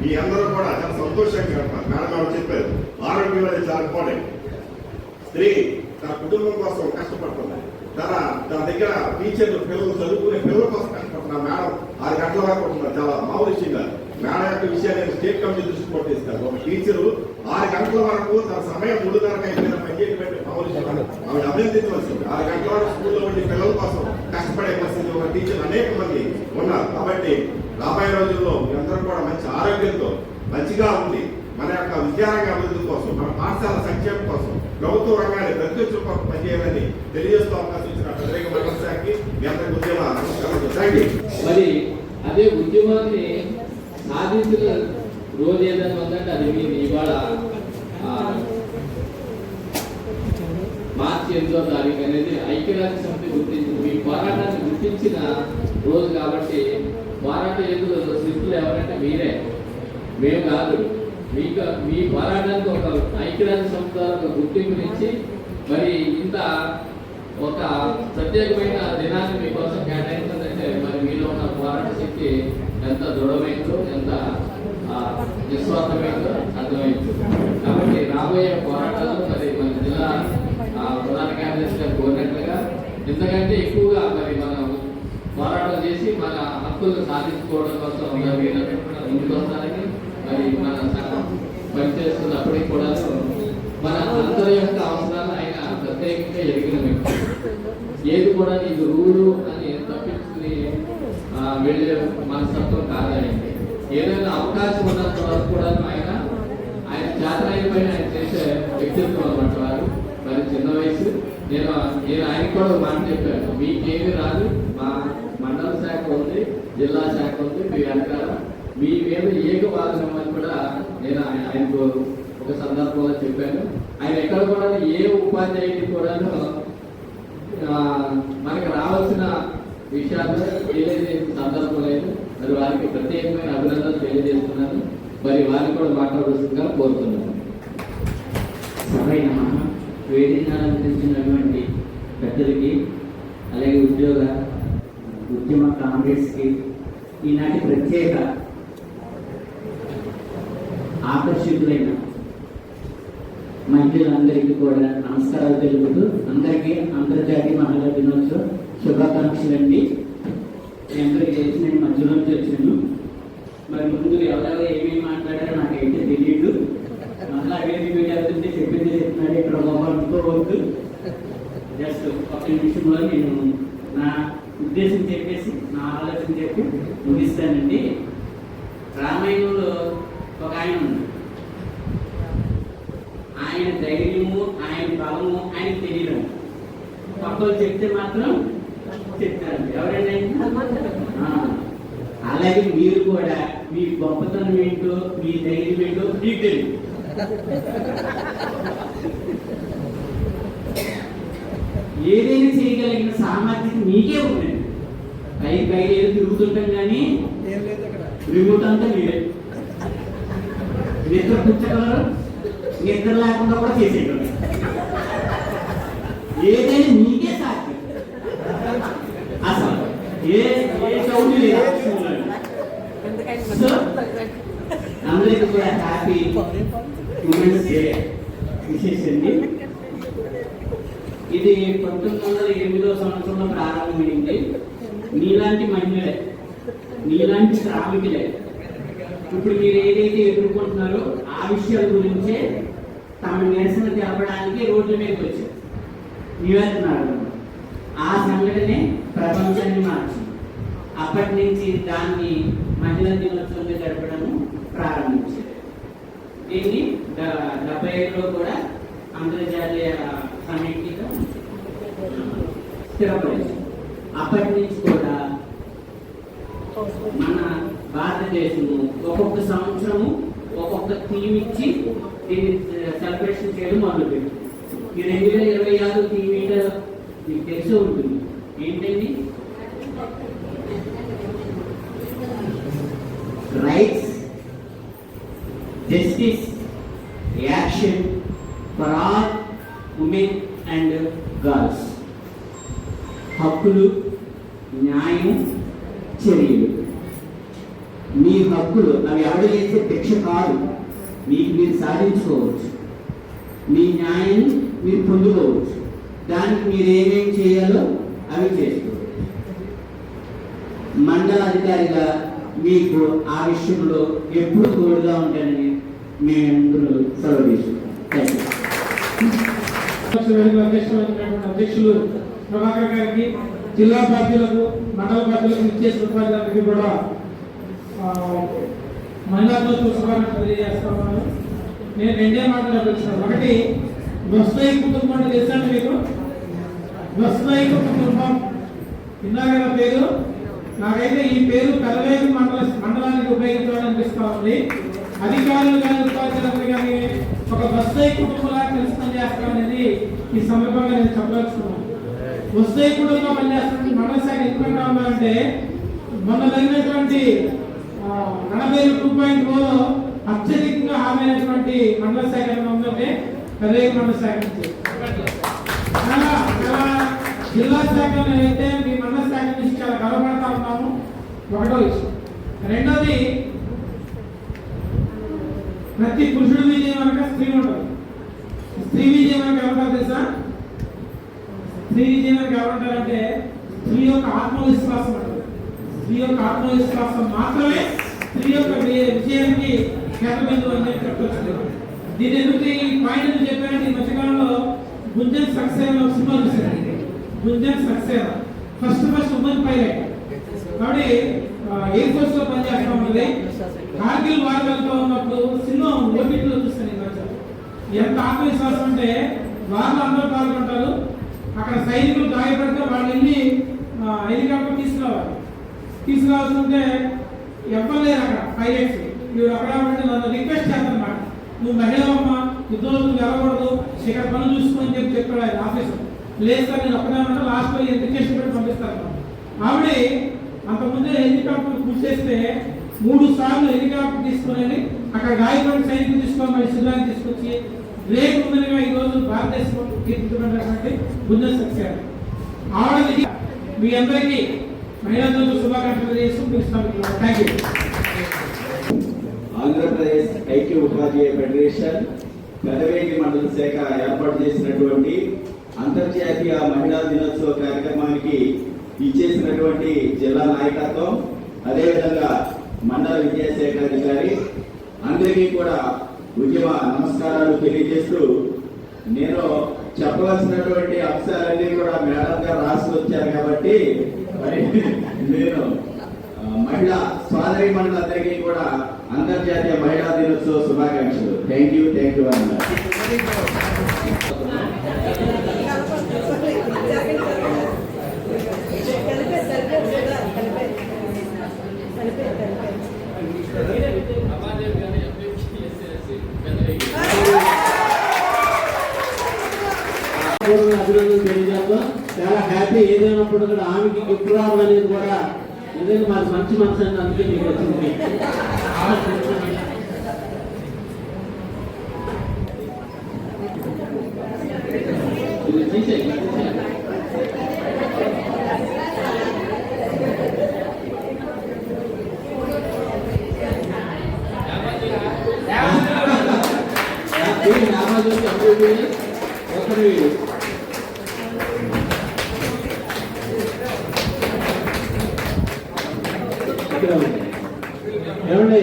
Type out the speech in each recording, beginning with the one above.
మీ అందరూ కూడా చాలా సంతోషంగా మేడం చెప్పారు. ఆరోగ్యం అనేది చాలా ఇంపార్టెంట్. స్త్రీ తన కుటుంబం కోసం కష్టపడుతుంది. తన దగ్గర టీచర్లు పిల్లలు చదువుకునే పిల్లల కోసం కష్టపడుతున్నారు. మేడం 6 గంటల వరకు ఉంటున్నారు. చాలా మామూలు విషయంగా మేడం యొక్క విషయాన్ని స్టేట్ కమిటీ దృష్టి పట్టిస్తారు. ఒక టీచరు 6 గంటల వరకు తన సమయం 3:30 అయిపోయిన పనిచేయటువంటి మామూలు విషయం ఆమె అభ్యర్థించవలసింది. 6 గంటల వరకు స్కూల్లో ఉండి పిల్లల కోసం కష్టపడే పరిస్థితి ఒక టీచర్ అనేక మంది ఉన్నారు. కాబట్టి రాబోయే రోజుల్లో అందరూ కూడా మంచి ఆరోగ్యంతో మంచిగా ఉంది మన యొక్క విద్యారంగ అభివృద్ధి కోసం, మన పాఠశాల సంక్షేమం కోసం ప్రభుత్వ రంగాన్ని ప్రతి ఒక్కరు పనిచేయాలని తెలియజేస్తూ అవకాశం ఇచ్చిన ప్రత్యేక మండల శాఖకి మీ అందరికీ ఉద్యమ నమస్కారం. మరి అదే ఉద్యమాన్ని సాధించిన రోజు ఏదైనా ఉందంటే అది మీరు ఇవాళ మార్చి 8వ తారీఖు అనేది ఐక్యరాజ్య సమితి గుర్తించింది. మీ పోరాటాన్ని గుర్తించిన రోజు కాబట్టి పోరాట యోధులు శిల్పులు ఎవరంటే మీరే, మేము కాదు. మీ పోరాటానికి ఒక ఐక్యరాజ్య సమితి ఒక గుర్తింపునిచ్చి మరి ఇంత ఒక ప్రత్యేకమైన దినాన్ని మీకోసం కేటాయించిందంటే మరి మీలో ఉన్న పోరాట శక్తి ఎంత దృఢమైందో, ఎంత నిస్వార్థమైందో అర్థమైంది. కాబట్టి రాబోయే పోరాటాలు మరి మన జిల్లా ప్రధాన కార్యదర్శి గారు కోరినట్లుగా ఇంతకంటే ఎక్కువగా మరి మనం పోరాటం చేసి మన హక్కులను సాధించుకోవడం కోసం ముందుకు వస్తారని మరి మన సంఘం పనిచేస్తున్నప్పటికీ కూడా మన అందరి యొక్క అవసరాలు ఆయన ప్రత్యేకంగా ఎరిగిన వ్యక్తి. ఏది కూడా నీకు రూలు అని తప్పించుకుని వెళ్ళే మనస్తత్వం కాదండి. ఏదైనా అవకాశం ఉన్నంత వరకు కూడా ఆయన జాతర అయిపోయిన ఆయన చేసే వ్యక్తిత్వం అన్నమాట వారు. మరి చిన్న వయసు నేను ఆయనకు కూడా మాట చెప్పాను, మీకేమి రాదు, మా మండల శాఖ ఉంది, జిల్లా శాఖ ఉంది, మీ వెనకాల మీ మీద ఏకవాదనం అని కూడా నేను ఆయనకు ఒక సందర్భంలో చెప్పాను. ఆయన ఎక్కడ కూడా ఏ ఉపాధ్యాయుడి కూడా మనకు రావాల్సిన విషయాలు తెలియజేసే సందర్భం లేదు. మరి వారికి ప్రత్యేకమైన అభినందనలు తెలియజేస్తున్నాను. మరి వారిని కూడా మాట్లాడాల్సిందిగా కోరుతున్నాను. సభైన వేదికను అందించినటువంటి పెద్దలకి, అలాగే ఉద్యమ కాంగ్రెస్కి ఈనాటి ప్రత్యేక ఆకర్షితులైన మహిళలందరికీ కూడా నమస్కారాలు తెలుపుతూ అందరికీ అంతర్జాతీయ మహిళా దినోత్సవ శుభాకాంక్షలు అండి. అందరికీ తెలిసి నేను మధ్యలోంచి వచ్చాను. మరి ముందు ఎవరెవరు ఏమేమి మాట్లాడారో నాకైతే తెలియదు. మళ్ళీ అవేది మీకు వెళ్తుంటే చెప్పింది చెప్తున్నాడు, ఇక్కడ అనుకోవద్దు. జస్ట్ ఒక నిమిషంలో నేను నా ఉద్దేశం చెప్పేసి నా ఆలోచన చెప్పి ముగిస్తానండి. రామాయణంలో ఒక ఆయన ఉంది. ఆయన ధైర్యము, ఆయన బలము ఆయనకు తెలియదు. పక్కలు చెప్తే మాత్రం చెప్తారు. ఎవరైనా అలాగే మీరు కూడా మీ గొప్పతనం ఏంటో, మీ ధైర్యం ఏంటో మీకు తెలియదు. ఏదైనా చేయగలిగిన సామర్థ్యం మీకే ఉందండి. పై ఏదో తిరుగుతుంటాం కానీ రిమోట్ అంతా మీరే. నిద్ర పుచ్చగలరు, నిద్ర లేకుండా కూడా చేసేయగలరు. ఏదైనా మీకే సాధ్యం. అసలు ఏ సౌండ్ లేదు. అందరికీ కూడా హ్యాపీ ఉమెన్స్ డే విశేషండి. ఇది 1908వ సంవత్సరంలో ప్రారంభమైంది. మీలాంటి మహిళలే, మీలాంటి శ్రామికులే ఇప్పుడు మీరు ఏదైతే ఎదుర్కొంటున్నారో ఆ విషయాల గురించే తమ నిరసన తెలపడానికి రోడ్ల మీదకి వచ్చారు. నివేదనాడు ఆ సంఘటనే ప్రపంచాన్ని మార్చింది. అప్పటి నుంచి దాన్ని మహిళా దినోత్సవంగా జరపడం ప్రారంభించారు. దీన్ని 75లో కూడా అంతర్జాతీయ సమైక్యత స్థిరపడింది. అప్పటి నుంచి కూడా మన భారతదేశము ఒక్కొక్క సంవత్సరము ఒక్కొక్క థీమ్ ఇచ్చి దీన్ని సెలబ్రేషన్ చేయడం మొదలుపెట్టింది. ఈ 2026 థీమ్ ఏంటో మీకు తెలిసే ఉంటుంది. ఏంటండి? Rights, justice, action for all women and girls. హక్కులు, న్యాయం, చర్యలు. మీ హక్కులు అవి ఎవరు చేసే భిక్ష కాదు, మీకు మీరు సాధించుకోవచ్చు, మీ న్యాయాన్ని మీరు పొందుకోవచ్చు, దానికి మీరు ఏమేం చేయాలో అవి చేసుకోవచ్చు. మండల అధికారిగా మీకు ఆ విషయంలో ఎప్పుడు తోడుగా ఉంటానని మేమందరూ సెలవు తీసుకుంటాం. అధ్యక్షులు ప్రభాకర్ గారికి, జిల్లా పార్టీలకు, మండల పార్టీలకు ఇచ్చేసిన ఉపాధ్యాయులకి కూడా మహిళలతో శుభాకాంక్షలు తెలియజేస్తున్నాను. నేను రెండే మాటలు అడుగుతున్నాను. ఒకటి, వస్తాయి కుటుంబం అంటే తెలుసండి మీకు? వస్తాయి కుటుంబం విన్నా కదా పేరు? నాకైతే ఈ పేరు పెదవేగు మండలానికి ఉపయోగించాలని అనిపిస్తా ఉంది. అధికారులు కానీ ఉపాధ్యాయులు కానీ ఒక వస్తాయి కుటుంబంలా తెలుసుకొని చేస్తామనేది ఈ సందర్భంగా నేను చెప్పదలుచుకున్నాను. వస్తాయి కుటుంబంలో పనిచేస్తున్న మండల శాఖ ఎందుకంటా ఉన్నారంటే, మొన్న జరిగినటువంటి 42.0 అత్యధికంగా హామీ అయినటువంటి మండల శాఖ ఉందంటే పెదవేగు మండల శాఖ నుంచి. జిల్లా శాఖలో అయితే మీ మండల శాఖ నుంచి చాలా గర్వపడతా ఉన్నాము. ఒకటో విషయం. రెండోది, ప్రతి పురుషుడి విజయం వెనక స్త్రీ ఉంటుంది. స్త్రీ విజయం వెనక ఎవరుంటారు తెలుసా? స్త్రీ విజయం వెనక ఎవరుంటారంటే స్త్రీ యొక్క ఆత్మవిశ్వాసం ఉంటుంది. స్త్రీ యొక్క ఆత్మవిశ్వాసం మాత్రమే స్త్రీ యొక్క విజయానికి కేంద్రబిందువు అని చెప్పవచ్చు. దీని ఎందుకు ఈ పాయింట్ ఎందుకు చెప్పారంటే, ఈ మధ్యకాలంలో గుంజన్ సక్సేనా సినిమా చూసారు. Gunjan Saxena first women pilot కాబట్టి ఎయిర్ ఫోర్స్ లో పనిచేస్తూ ఉంటుంది. కార్గిల్ వార్ వెళ్తూ ఉన్నప్పుడు సినిమా ఓటీటీలో చూస్తాను. ఎంత ఆత్మవిశ్వాసం అంటే, వారిలో అందరూ పాల్గొంటారు. అక్కడ సైనికులు గాయపడితే వాళ్ళు వెళ్ళి హెలికాప్టర్ తీసుకురావాల్సింటే ఎవ్వలేరు అక్కడ పైలట్స్. ఇవి అక్కడ నన్ను రిక్వెస్ట్ చేస్తానమాట, నువ్వు మహిళమ్మ, యుద్ధంలో నువ్వు వెళ్ళకూడదు, ఇక్కడ పనులు చూసుకొని చెప్పాడు ఆయన ఆఫీసర్. లేదు సార్ నేను ఒక్కదానంటే లాస్ట్ లో ఎడ్యుకేషన్ పెట్టి పంపిస్తాను. ఆవిడ అంతకుముందే హెలికాప్టర్ పూర్తి చేస్తే 3 సార్లు హెలికాప్టర్ తీసుకుని అక్కడ గాయపడిన సైనికులు తీసుకొని మళ్ళీ శిబిరాన్ని తీసుకొచ్చి గ్రేట్ ఉమెన్ గా ఈ రోజు భారతదేశంలో కీర్తించబడినటువంటి గుంజన్ సక్సేనా ఆవిడ. మీ అందరికీ మహిళలతో శుభాకాంక్షలు తెలియజేస్తూ పిలుస్తాను. Thank you. ఆంధ్రప్రదేశ్ ఐక్య ఉపాధ్యాయ ఫెడరేషన్ పెదవేగి మండల శాఖ ఏర్పాటు చేసినటువంటి అంతర్జాతీయ మహిళా దినోత్సవ కార్యక్రమానికి ఇచ్చేసినటువంటి జిల్లా నాయకత్వం, అదేవిధంగా మండల విద్యాశాఖ అధికారి అందరికీ కూడా ఉద్యమ నమస్కారాలు తెలియజేస్తూ, నేను చెప్పవలసినటువంటి అంశాలన్నీ కూడా మేడం గారు రాసి వచ్చారు కాబట్టి మరి నేను మహిళా సోదరి మండలందరికీ కూడా అంతర్జాతీయ మహిళా దినోత్సవ శుభాకాంక్షలు. థ్యాంక్ యూ అన్న. అభినందనలు తెలియజేద్దాం. చాలా హ్యాపీ. ఏదైనప్పుడు కూడా ఆమెకి గిఫ్ట్ రావడం అనేది కూడా నిజంగా మాకు మంచి మనసు అని అందుకే మీకు వచ్చింది. ఏమండి,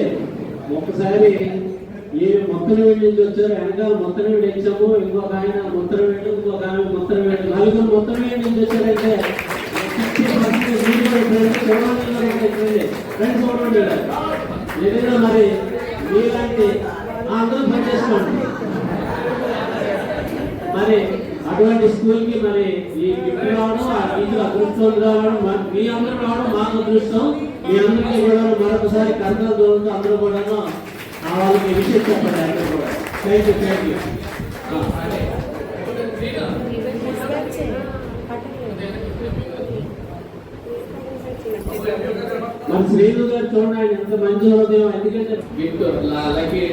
ఒక్కసారి ఏ మొత్తం వేడి నుంచి వచ్చారు, వెనకాల మొత్తం వేడి ఇచ్చాము, ఇంకొక ఆయన మొత్తం వేడు, ఇంకొక ఆయన మొత్తం వేడు, నలుగురు మొత్తం వేడి నుంచి వచ్చారంటే ఏదైనా మరి మీలాంటి అందరూ పనిచేసుకోండి. మరి అటువంటి స్కూల్ కి మరి ఈ గిఫ్ట్ రావడం, ఆ టీచర్ అదృష్టం రావడం, మీ అందరూ రావడం మాకు అదృష్టం. మీ అందరికీ కూడా మరొకసారి కర్తలు దూరంతో అందరూ కూడా వాళ్ళకి విషయం చెప్పండి. అందరూ కూడా థ్యాంక్ యూ. మన శ్రీను గారు చూడండి, ఎంత మంచి హృదయం. ఎందుకంటే గిఫ్ట్ లక్కీ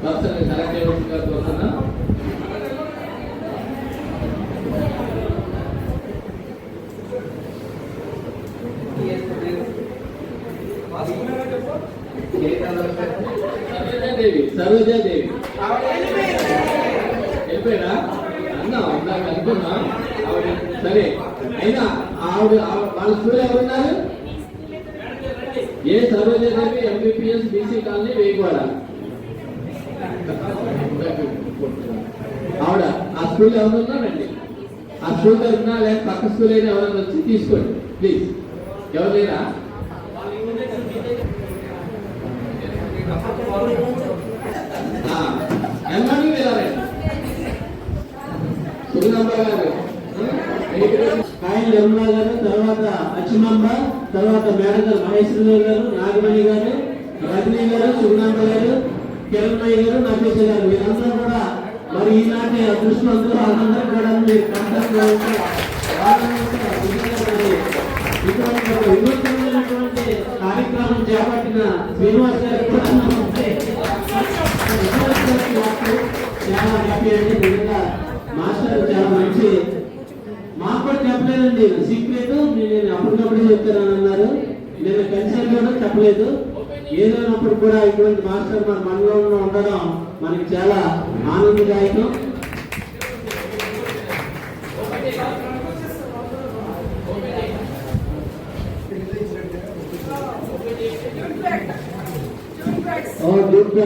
పర్సన్ సెలెక్ట్ చేయవలసిందిగా కోరుతున్నా. చెప్పు సరోజాదేవి వెళ్ళిపోయారా అన్నా ఇందాక అనుకున్నా ఆవిడ. సరే అయినా వాళ్ళ స్కూల్ ఎవరున్నారు? ఏ సరోజాదేవి ఎంబీపీఎస్ బీసీ కాలనీ వేయకూడ. ఆవిడ ఆ స్కూల్ ఎవరున్నారండి? ఆ స్కూల్ తరఫున లేక పక్క స్కూల్ అయినా ఎవరైనా వచ్చి తీసుకోండి ప్లీజ్. ఎవరు లేరా? ఎంతమంది వెళ్ళారండి? సుగుణమ్మ గారు, కాయల నిర్మలా గారు, తర్వాత అచ్చమాంబ, తర్వాత మేనేజర్ మహేశ్వరరావు గారు, నాగమణి గారు, రజనీ గారు, సుగుణాంబ గారు, కిరణ్మయ్య గారు, నఫీస గారు, వీరందరూ కూడా మరి ఈనాటి అదృష్టవంతులు. అందరూ కూడా మీరు ఇటువంటి వినూత్నమైనటువంటి కార్యక్రమం చేపట్టిన శ్రీనివాస్ గారికి కూడా చాలా హ్యాపీ అండి. నిజంగా మాస్టర్ చాలా మంచి. మాకు కూడా చెప్పలేదండి సీక్రెట్, నేను అప్పటికప్పుడే చెప్తానని అన్నారు. నేను కన్సల్ట్ కూడా చెప్పలేదు. ఏదైనప్పుడు కూడా ఇటువంటి మాస్టర్ మన మనలో ఉండడం మనకి చాలా ఆనందదాయకం.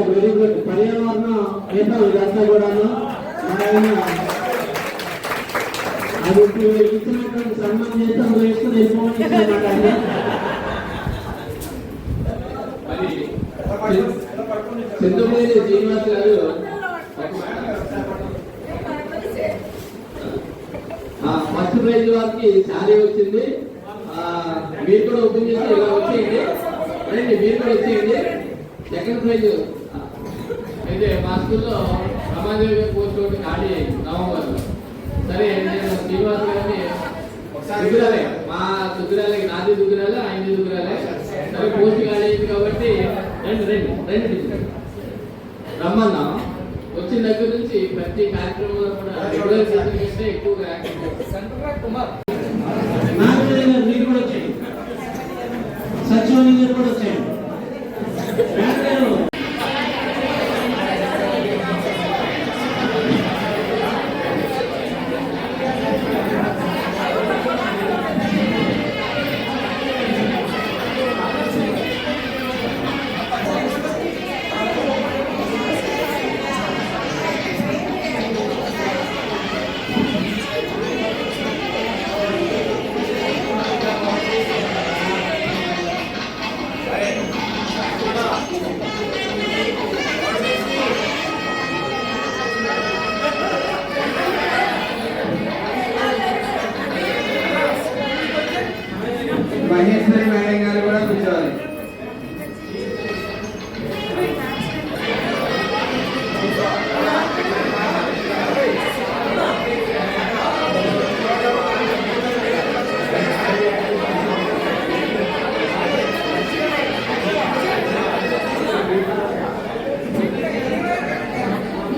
Very good. పర్యావరణం ఏదో ఇదంతా కూడాను అది ఇచ్చినటువంటి సన్మానం చేస్తే అందులో ఇస్తుంది వెళ్ళిపోవాలి. సింధుమూరి శ్రీనివాస్ గారు ఫస్ట్ ప్రైజ్ వారికి శారీ వచ్చింది. మీరు కూడా ఓపెన్ చేస్తే ఇలా వచ్చేయండి. రండి, మీరు కూడా వచ్చేయండి. సెకండ్ ప్రైజ్ అయితే మా స్కూల్లో రమాదేవి గారి పోస్ట్ ఒకటి ఖాళీ అయింది నవంబర్లో. సరే నేను శ్రీనివాస్ గారిని దుగ్గురాలే, మా దుగ్గురాలే, నాది దుగ్గురాలే, ఆయనది దుగ్గురాలే. సరే పోస్ట్ ఖాళీ అయింది కాబట్టి రండి రండి రండి రమ్మన్నా. వచ్చిన దగ్గర నుంచి ప్రతి కార్యక్రమంలో కూడా రెగ్యులర్ కంటే ఎక్కువగా మీరు కూడా వచ్చేయండి, సచివాలయం గారు కూడా వచ్చేయండి. మహేశ్వరి మేడం గారు కూడా కూర్చోవాలి.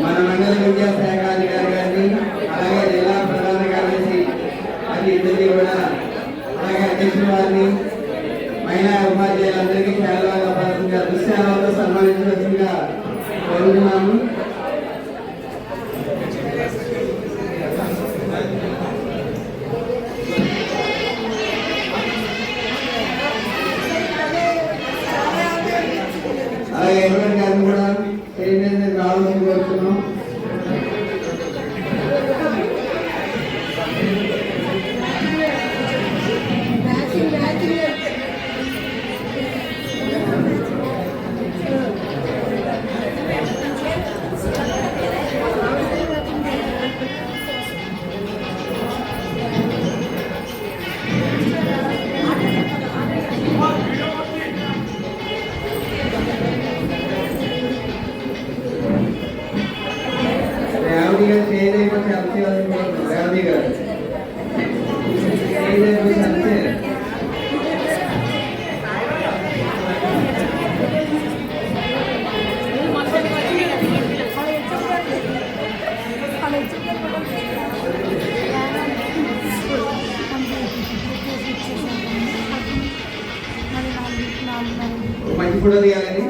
మన మండల విద్యాశాఖ అధికారి గారిని, అలాగే జిల్లా ప్రధాన కార్యదర్శి అది ఇద్దరిని కూడా, అలాగే అధ్యక్షుల వారిని, మహిళా ఉపాధ్యాయులందరికీ శాలవాగా దుశ్శాలతో సన్మానించవలసిందిగా కోరుతున్నాము. అలాగే ఎటువంటి గారిని కూడా రావాల్సింది కోరుతున్నాం. రేవతి గారు స్టేజ్ అయిపోయి చర్చ రేవతి గారు స్టేజ్ అయిపోయి చర్చ. మంచి ఫోటో తీయాలండి.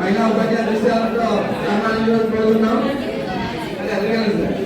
మహిళా ఉపాధ్యాయ దృశ్యాలతో సన్మానించబోతున్నాం. అది అడగలేదు సార్.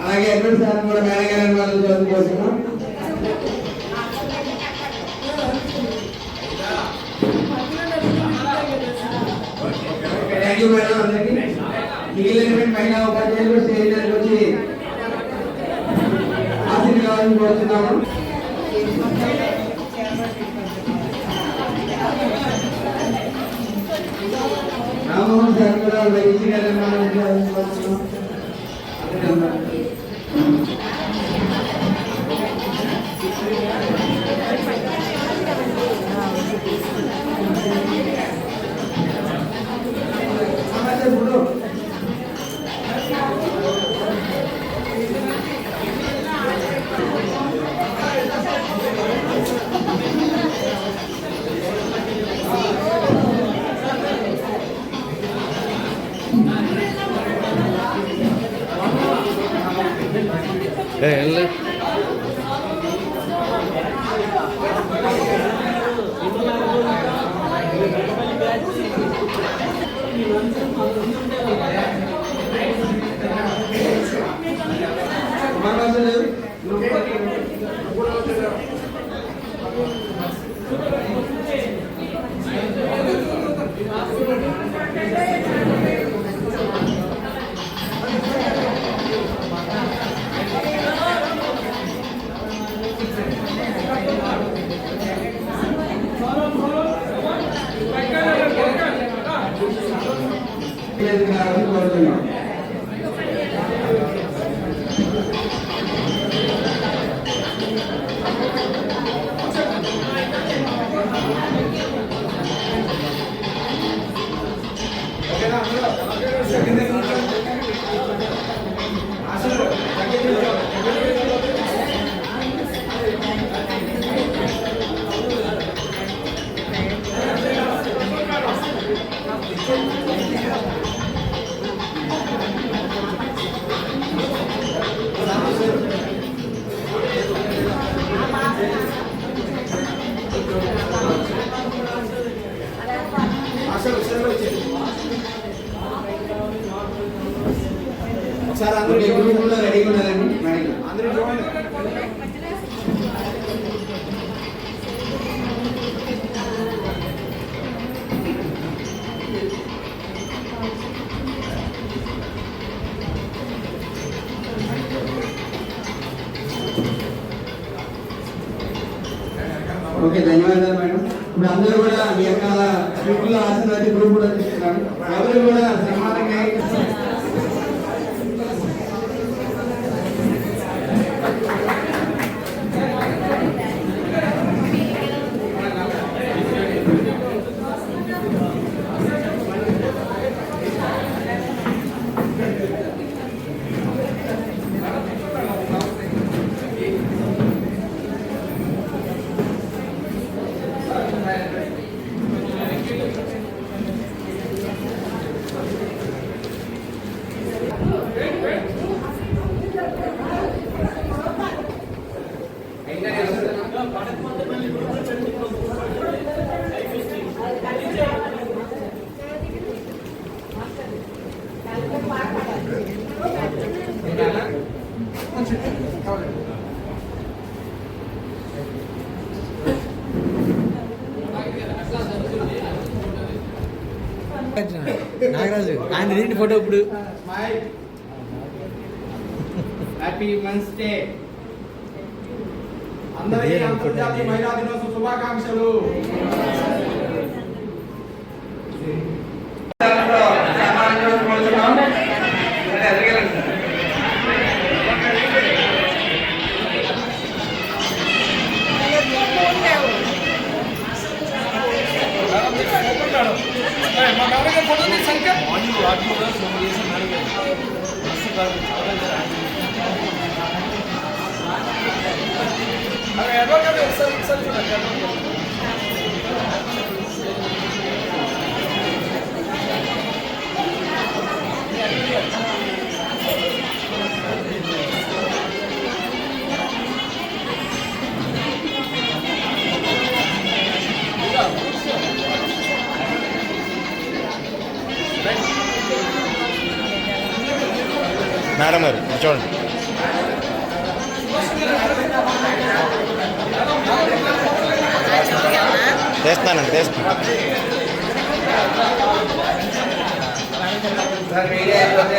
అలాగే ఎడ్వర్డ్ సార్ కూడా మేనేజర్ వాళ్ళు చదువుకోవచ్చున్నాం. థ్యాంక్ యూ మేడం అందరికీ. మిగిలినటువంటి మహిళా ఉపాధ్యాయులు స్టేజ్ దగ్గరికి వచ్చి ఆశీర్వాదాలను కోరుతున్నాము. రామ్మోహన్ సార్ కూడా వైద్య కార్యక్రమాలు కోరుతున్నాం. ఒకసారి అందరూ గ్రూప్ కూడా రెడీగా ఉన్నారండి మేడం. అందరూ చూడండి. ఓకే, ధన్యవాదాలు మేడం. ఇప్పుడు అందరూ కూడా మీ యొక్క గ్రూపులో ఆశీర్వాద గ్రూప్ కూడా తీసుకున్నాను. ఎవరు కూడా సమానంగా నాగరాజు ఆయన తీయండి ఫోటో ఇప్పుడు. Happy women's day. అందరికీ అంతర్జాతీయ మహిళా దినోత్సవ శుభాకాంక్షలు. మేడం గారు చూడండి. చేస్తానండి సార్ మీడియా అయిపోతే